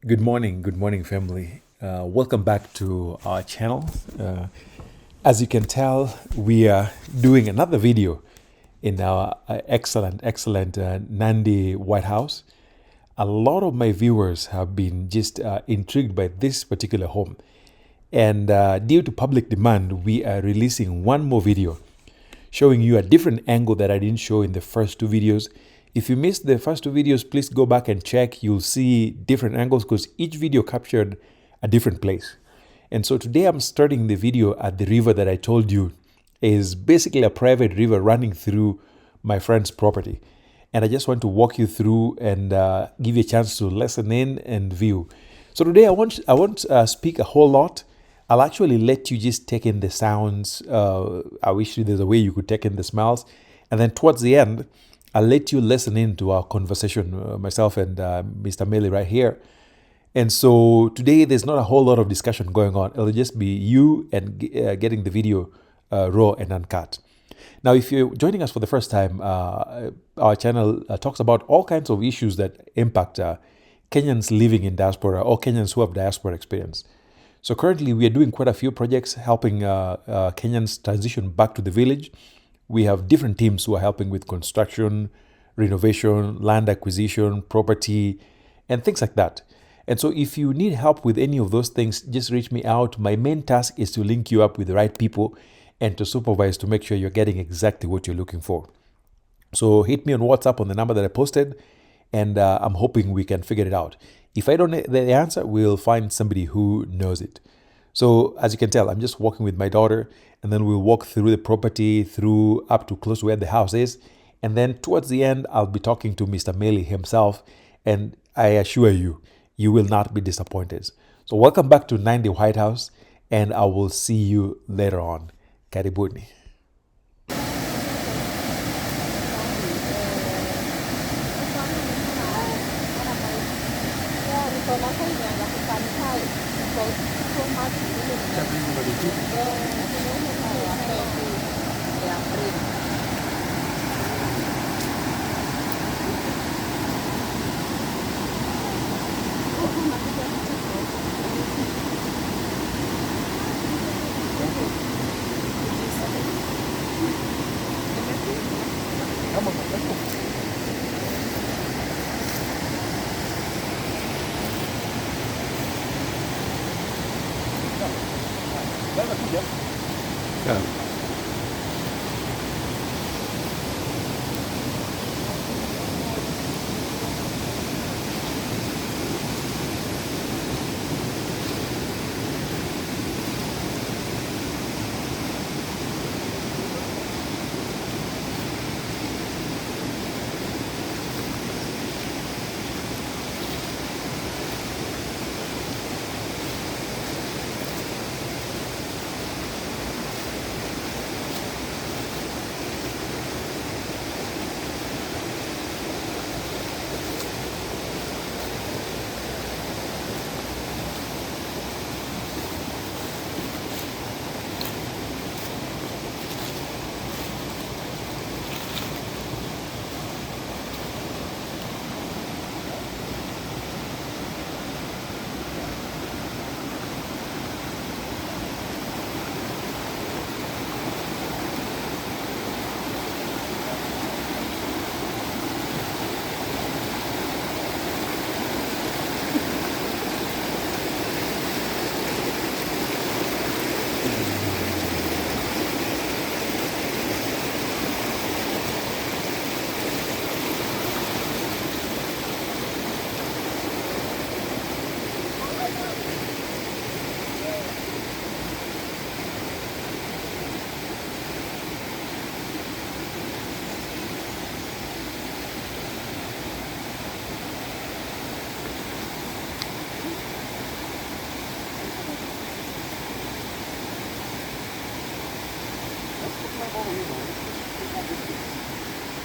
Good morning, family. Welcome back to our channel. As you can tell, we are doing another video in our excellent Nandi White House. A lot of my viewers have been just intrigued by this particular home. And due to public demand, we are releasing one more video showing you a different angle that I didn't show in the first two videos. If you missed the first two videos, please go back and check. You'll see different angles because each video captured a different place. And so today I'm starting the video at the river that I told you is basically a private river running through my friend's property. And I just want to walk you through and give you a chance to listen in and view. So today I won't speak a whole lot. I'll actually let you just take in the sounds. I wish there's a way you could take in the smells. And then towards the end, I'll let you listen in to our conversation, myself and Mr. Meli right here. And so today there's not a whole lot of discussion going on. It'll just be you and getting the video raw and uncut. Now, if you're joining us for the first time, our channel talks about all kinds of issues that impact Kenyans living in diaspora or Kenyans who have diaspora experience. So currently, we are doing quite a few projects helping Kenyans transition back to the village. We have different teams who are helping with construction, renovation, land acquisition, property, and things like that. And so if you need help with any of those things, just reach me out. My main task is to link you up with the right people and to supervise to make sure you're getting exactly what you're looking for. So hit me on WhatsApp on the number that I posted, and I'm hoping we can figure it out. If I don't know the answer, we'll find somebody who knows it. So as you can tell, I'm just walking with my daughter, and then we'll walk through the property, through up to close to where the house is. And then towards the end, I'll be talking to Mr. Meli himself, and I assure you, you will not be disappointed. So welcome back to Nandi White House, and I will see you later on. Karibuni. Yeah.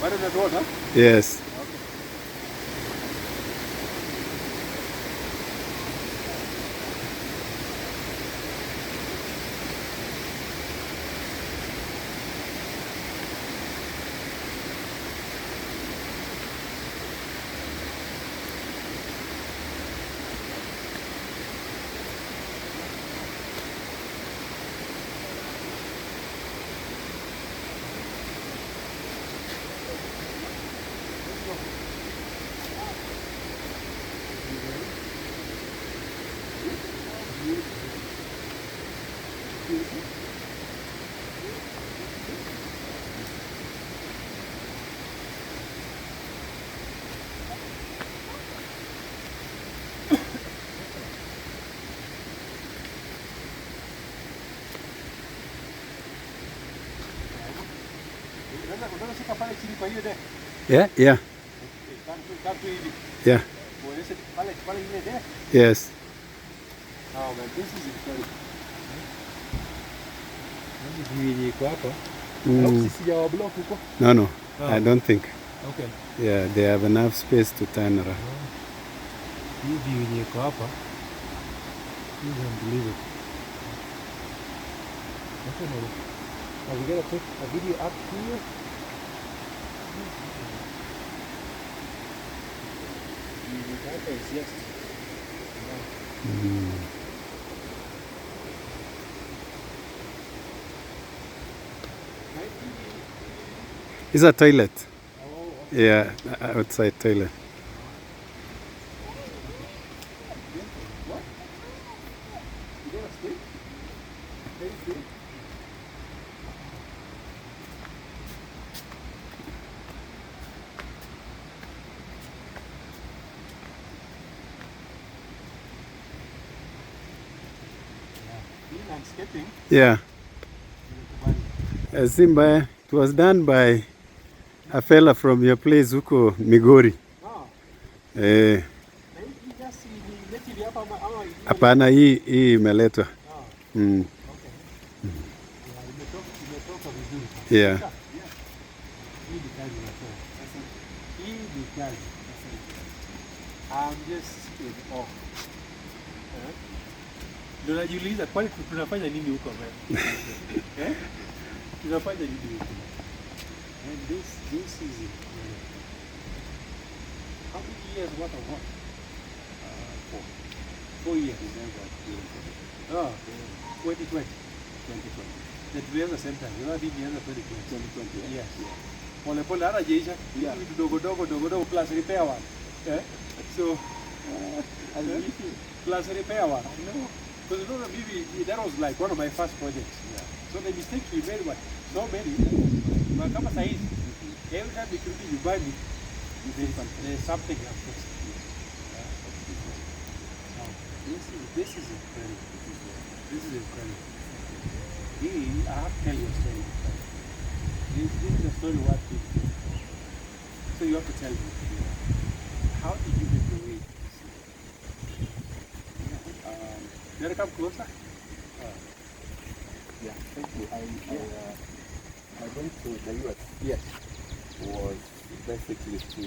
Right on that road, huh? Yes. Yeah, yeah, yeah. Yes. Oh man, this is incredible. View iko hapa. Alafu sisi ya block huko. No, I don't think. Okay. Yeah, they have enough space to turn around. Hii view iko hapa. You can't believe it. Okay, no. Are we gonna take a video up here? Yes. It's a toilet. Yeah, outside toilet. What? You gonna stay? Stay? Landscaping. Yeah. Simba, it was done by a fella from your place huko Migori. Hapana, hii imeletwa. Yeah. I'm just in awe. Ndio najiuliza kwani tunafanya nini huko bwana? Tunafanya nini huko? And this is how many years worth of work? 4 years. 2020. That we have the same time. You know, we have 2020. Yes. Pole hata jeisha. Vitu dogo plus repair one. So plus repair one. Because you know, maybe that was like one of my first projects. Yeah. So the mistakes we made were so many. But kama size, every time you buy me, there's something I'm fixing. This is incredible. This is incredible. I have to tell you a story. This is a story worth it. So you have to tell me, how did you get the way? You want to come closer? Yeah, thank you. I went to the US. Yes. Was basically to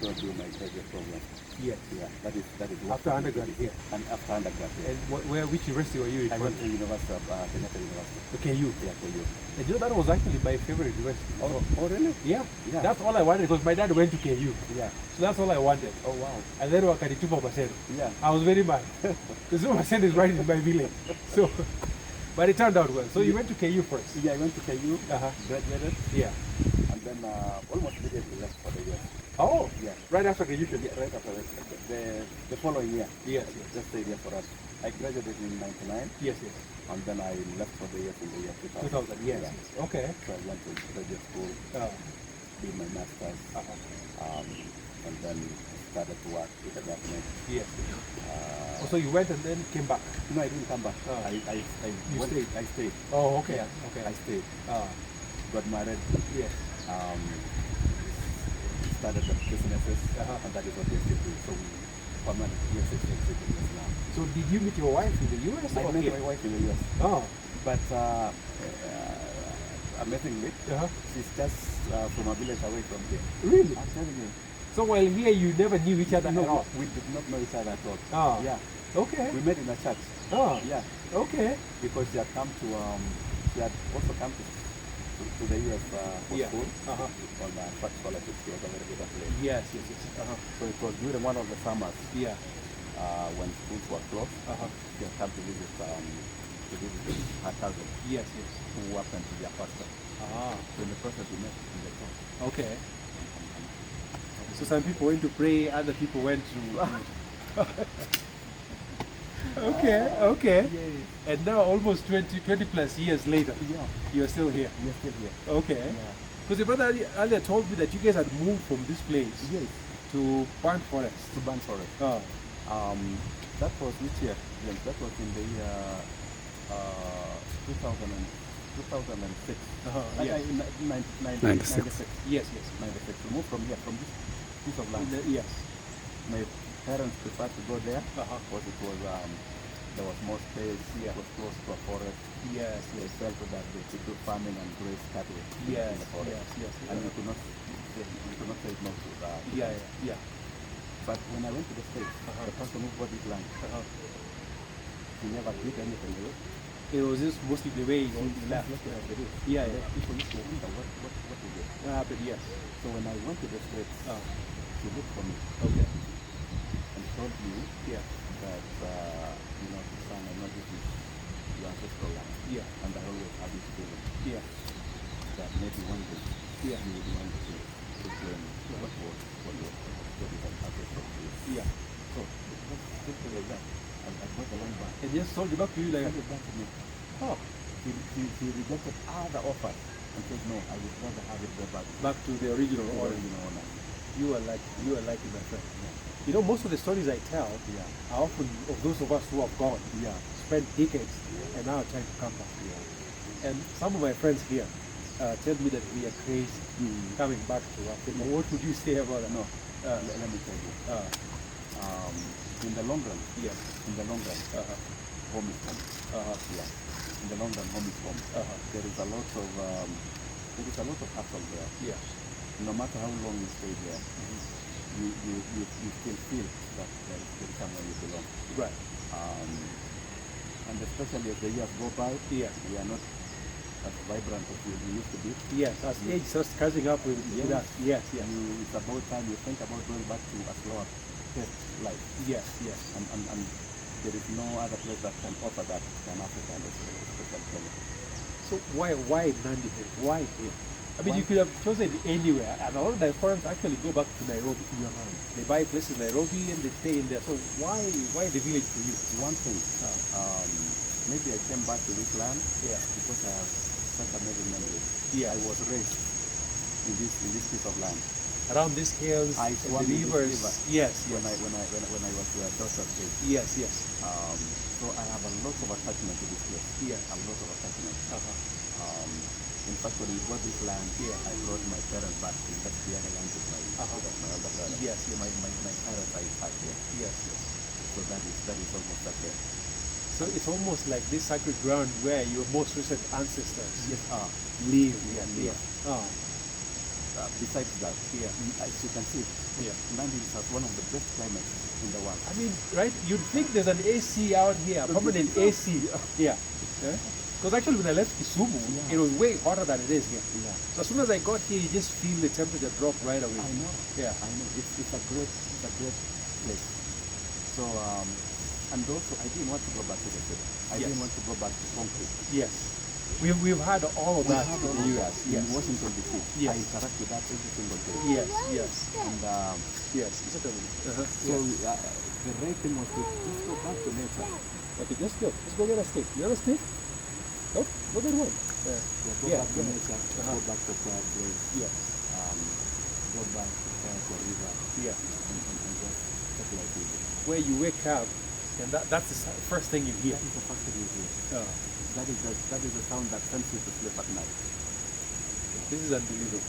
go do my graduate program. Yes. Yeah, that is After undergrad here. And after undergrad, yeah. And which university were you in? I went to University of Kenyatta University. Okay, you. Yeah, KU. And you know, that was actually my favorite university. Oh really? Yeah. Yeah. That's all I wanted because my dad went to KU. Yeah. So that's all I wanted. Oh wow. And then wakanitupa Maseno. Yeah. I was very mad. Because Maseno is right in my village. So, but it turned out well. So you went to KU first? Yeah, I went to KU, graduated. Yeah. And then almost immediately left for the US. Oh, yeah. Right after KU? Yeah, right after the following year. Yes. Just stayed here for us. I graduated in 99. Yes. And then I left for the US in the year 2000. 2000, yes. Okay. So I went to graduate school, did my master's, and then started to work with the government. Yes. So you went and then came back? No, I didn't come back. I stayed. Oh, okay. Yeah. Okay. I stayed. Got married. Yes. Started the businesses, and that is what we are still doing. So we permanent US citizens now. So did you meet your wife in the US? I met my wife in the US. Oh. But amazingly, she's just from a village away from here. Really? I'm telling you. So while here you never knew each other at all? We did not know each other at all. Oh. Yeah. Okay. We met in a church. Oh. Yeah. Okay. Because she had come to, she had also come to the US for school on a short scholarship. She was a very good athlete. Yes. So it was during one of the summers. Yeah. When schools were closed, she had come to visit her cousin. Yes. Who happened to be a pastor. So in the process we met in the church. Okay. So some people went to pray, other people went to... Okay. Yes. And now almost 20 plus years later, Yeah. you're still here. We are still here. Okay. Yeah. Because your brother earlier told me that you guys had moved from this place Yes. to Pine Forest. To Ban Forest. Oh. That was which year? Yes, that was in the year 2006. Yes. 96. Yes. 96. We moved from here, from this piece of land. Yes. My parents preferred to go there Uh-huh. because it was there was more space. Yeah. It was close to a forest. Yes. They felt that they could do farming and graze cattle Yes. in the forest. Yes. And we could not say no to that. Yeah. But when I went to the States, the person who bought this land, he never did anything with it. It was just mostly the way you left. Yeah. People used to wonder what is it. What happened? Yes. So when I went to the States, he looked for me Okay. and told me Yeah. that, son, I know this is your ancestral land. Yeah. And I always have this feeling Yeah. that maybe one day Yeah. you would want to claim what is an ancestral place. Yeah. So it was simple like that. I got the land back. And just sold it back to you He like. gave it back to me. Oh. He rejected other offers and said, no, I would rather have it go back Back to the original to the owner. original owner. You are like my friend. You know, most of the stories I tell Yeah. are often of those of us who have gone, Yeah. spent decades, and now are trying to come back. Yeah. And some of my friends here tell me that we are crazy coming back to Africa. What would you say about that? No, let me tell you. In the long run, Yeah. home is home. Yeah. In the long run, home is home. There is a lot of hassle there. Yeah. No matter how long you stay there, you still feel that there is somewhere you belong. Right. And especially as the years go by, Yeah. we are not as vibrant as we used to be. Yes. As age starts catching up with us. Yes. It's about time you think about going back to a slower paced life. Yes. And there is no other place that can offer that than Africa, and especially Kenya. So why Nandi here? Why here? I mean, Why? you could have chosen anywhere, and a lot of the foreigners actually go back to Nairobi. They buy places in Nairobi and they stay in there. So why the village for you? One thing, maybe I came back to this land Yeah. because I have such amazing memories. Yeah. I was raised in this piece of land. Around these hills, I and swam the in this rivers. river Yes. when I was a daughter's age. Yes. So I have a lot of attachment to this place. Yes. A lot of attachment. In fact, when we bought this land, Yeah. I brought my parents back to that the land with my elder brother. Yes. My parents are in fact here. Yes. So that is almost like there. So it's almost like this sacred ground where your most recent ancestors Yes. live. Yeah. Oh. Besides that, as you can see, Yeah. Nandi has one of the best climates in the world. I mean, right? You'd think there's an AC out here, permanent AC. Yeah. Because actually, when I left Kisumu, Yeah. it was way hotter than it is here. Yeah. So as soon as I got here, you just feel the temperature drop right away. I know. Yeah. I know. It's a great place. So and also I didn't want to go back to the city. I Yes. didn't want to go back to concrete. Yes. We've had all of We that have in all the of US. that Yes. in Washington DC. Yes. I interact with that every single day. Yes. And Yes. Certainly. so the right thing was to just go back to nature. Okay, let's go. Let's go get a steak. You want a steak? Oh, go get one. Go Yeah, back to go ahead. nature. Go back to quiet place. Yes. Go back to river. Yeah. And just take life easy. Where you wake up, and that's the first thing you hear. That is the first thing you hear. That is the sound that sends you to sleep at night. This is unbelievable.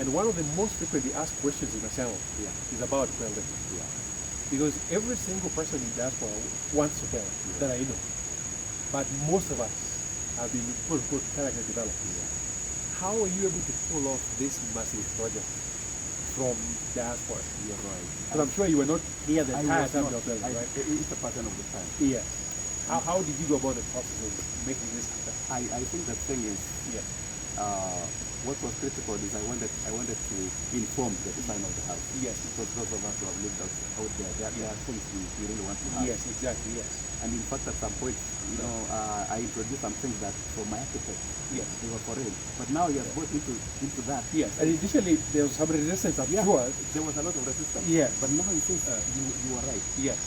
And one of the most frequently asked questions in the channel Yeah. is about Kwelde. Yeah. Because every single person in diaspora wants to tell that I know. But most of us have been quote character developed. How are you able to pull off this massive project from diaspora? You're right. Because I'm sure you were not here the I entire was time not. you were Kwelde, right? It's a pattern of the time. Yes. How did you go about the process of making this happen? I think the thing is, Yeah. what was critical is I wanted to inform the design of the house. Yes. Because those of us who have lived out there are things we really want to have. Yes, exactly, yes. And in fact, at some point, I introduced some things that for my architect, Yes. they were for real. But now he has brought into that. Yes. And initially there was some resistance, I'm Yeah, sure. there was a lot of resistance. Yes. But now he says you are right. Yes.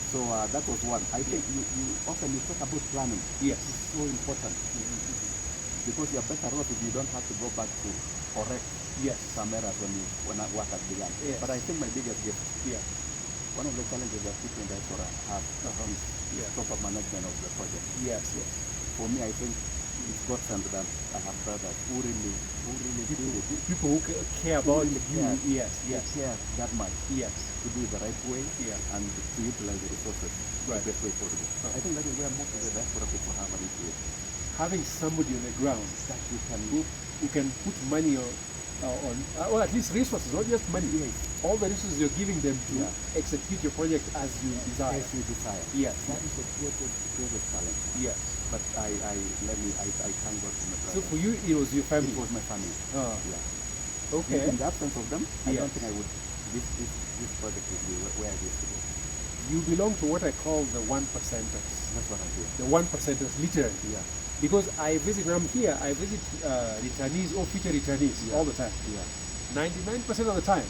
So that was one. I think you often you talk about planning. Yes. It's so important. Because you're better off if you don't have to go back to correct Yes. some errors when work has begun. Yes. But I think my biggest gift, Yeah. one of the challenges that people in diaspora have is proper management of the project. Yes. Yes. For me, I think it's godsend that I have brothers who really do it. People who care about really you. care. Yes. They Yes. care that much Yes. to do it the right way and to utilize the resources Right. the best way possible. I think that is where most of the diaspora people have an issue. Having somebody on the ground That you can who can put money on, or at least resources, not just money. Yes. All the resources you're giving them to Yeah. execute your project as you desire. as you desire. Yes. That is a great challenge. Yes. But I thank God for my brother. So for you, it was your family. It was my family. Ah. Yeah. Okay. In the absence of them, I Yes. don't think I would. This project would be where it used to be. You belong to what I call the 1%ers. That's what I do. The 1%ers, literally. Yeah. Because I visit, when I'm here, I visit returnees or future returnees all the time. Yeah. 99% of the time,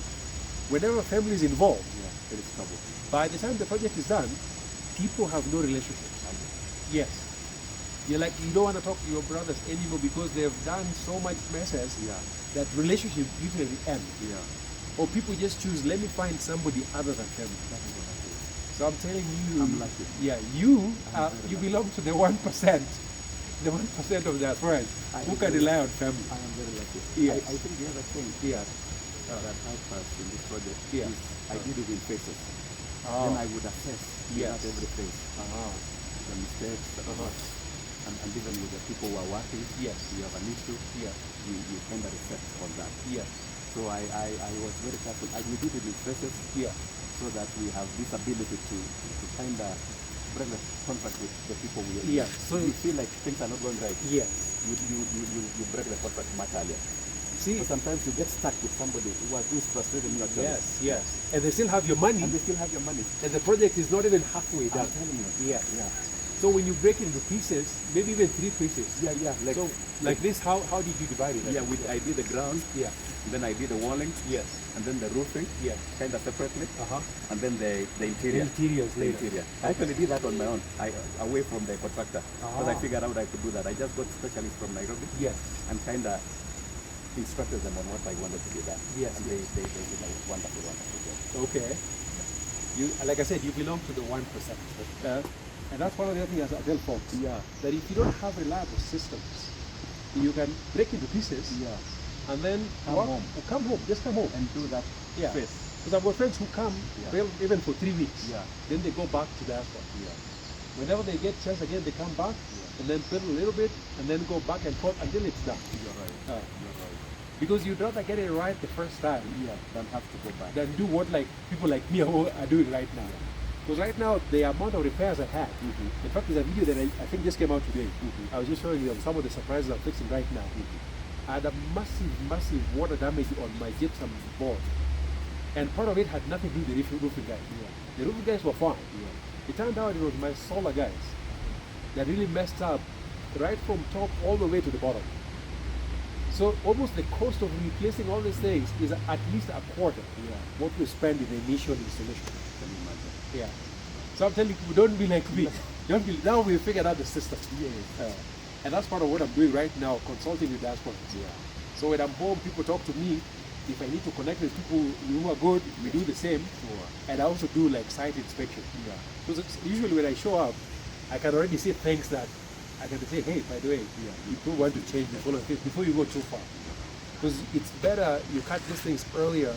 whenever family is involved, Yeah. There is trouble. by the time the project is done, people have no relationships. Yes. You're like, you don't want to talk to your brothers anymore because they've done so much messes Yeah. that relationship literally end. Yeah. Or people just choose, let me find somebody other than family. That is what I do. So I'm telling you, I'm lucky. yeah, you very you belong to the 1%, the 1% of the friends who can rely on family. I am very lucky. Yes. I think the other thing that helped us in this project Yeah. is I did it in phases. Oh. Then I would assess Yes. at every phase the mistakes and even with the people who are working. Yes. You have an issue. Yeah. You kind of reset on that. Yes. So I was very careful. We did it in phases Yeah. so that we have this ability to kind of break the contract with the people we are. Yeah, so- you feel like things are not going right. Yes. You break the contract much earlier. See, So sometimes you get stuck with somebody who's frustrating you at yes, yes. And they still have your money, and they still have your money. and the project is not even halfway I'm done. telling you. Yes. Yeah. So when you break it into pieces, maybe even 3 pieces. Yeah, yeah. So like this, how did you divide it? Yeah, I did the ground, Yeah. then I did the walling, Yes. and then the roofing, Yeah. kind of separately, Uh-huh. and then the interior. Interiors The later. interior. I actually did that on my own, away from the contractor, because I Ah. figured out I could do that. I just got specialists from Nairobi Yes. and kind of instructed them on what I wanted to be done. Yes, And they did a wonderful job. Okay. You, like I said, you belong to the 1%. And that's one of the other things I tell folks. Yeah. That if you don't have reliable systems, you can break into pieces Yeah. and then Come home. just come home. And do that Yeah. phase. Because I've got friends who come Yeah. even for 3 weeks. Yeah. Then they go back to diaspora. Yeah. Whenever they get chance again, they come back and then build a little bit and then go back and forth until it's done. You're right. Uh, You're right. because you'd rather get it right the first time Yeah. Don't have to go back. than do what like people like me are doing right now. Because right now, the amount of repairs I had, in fact, there's a video that I think just came out today. I was just showing them some of the surprises I'm fixing right now. I had a massive water damage on my gypsum board. And part of it had nothing to do with the roofing guys. The roofing guys were fine. It turned out it was my solar guys that really messed up right from top all the way to the bottom. So almost the cost of replacing all these things is at least a quarter what we spend in the initial installation. Can you imagine? Yeah. So I'm telling you, don't be like me. Don't be, now we figured out the system. And that's part of what I'm doing right now, consulting with diaspora. So when I'm home, people talk to me. If I need to connect with people who are good, we do the same. And I also do like site inspection. Because usually when I show up, I can already see things that I can say, hey, by the way, you do want to change the following things before you go too far. Because it's better you catch these things earlier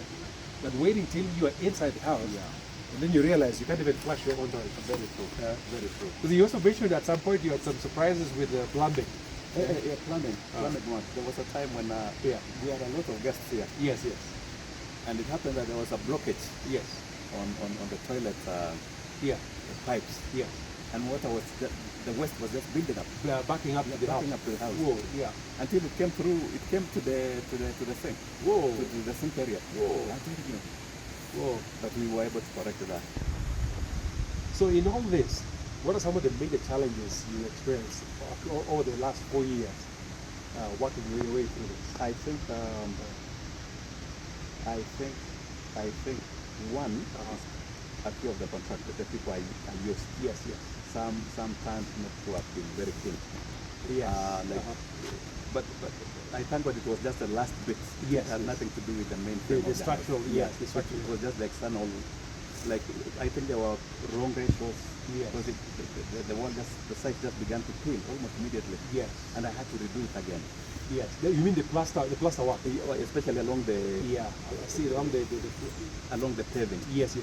than waiting till you are inside the house. And then you realize you can't even flush your own toilet. Very true. Very true. Because you also mentioned at some point you had some surprises with plumbing. Yeah, plumbing. Plumbing one. There was a time when we had a lot of guests here, Yes. and it happened that there was a blockage Yes. on the toilet Yeah. pipes, Yeah. and water was the waste was just building up, Backing up to the house. backing up to the house. Whoa. Yeah. Until it came through. It came to the sink. Whoa. To the sink area. Whoa. I'm telling you. Whoa. But we were able to correct that. So in all this, what are some of the major challenges you experienced over the last 4 years working your way through this? I think one a few of the contractors, the people I used. Yes, yes. Sometimes not to have been very keen. Yes. But I thank God it was just the last bit. Yes, It had yes. nothing to do with the main The frame of structural, house. yes, the structural. It was just the external, like I think there were wrong ratios. Yes. Because the wall the site just began to peel almost immediately. Yes. And I had to redo it again. Yes. You mean the plaster work? Especially along the Yeah. I see along the along the paving. Yes, yes.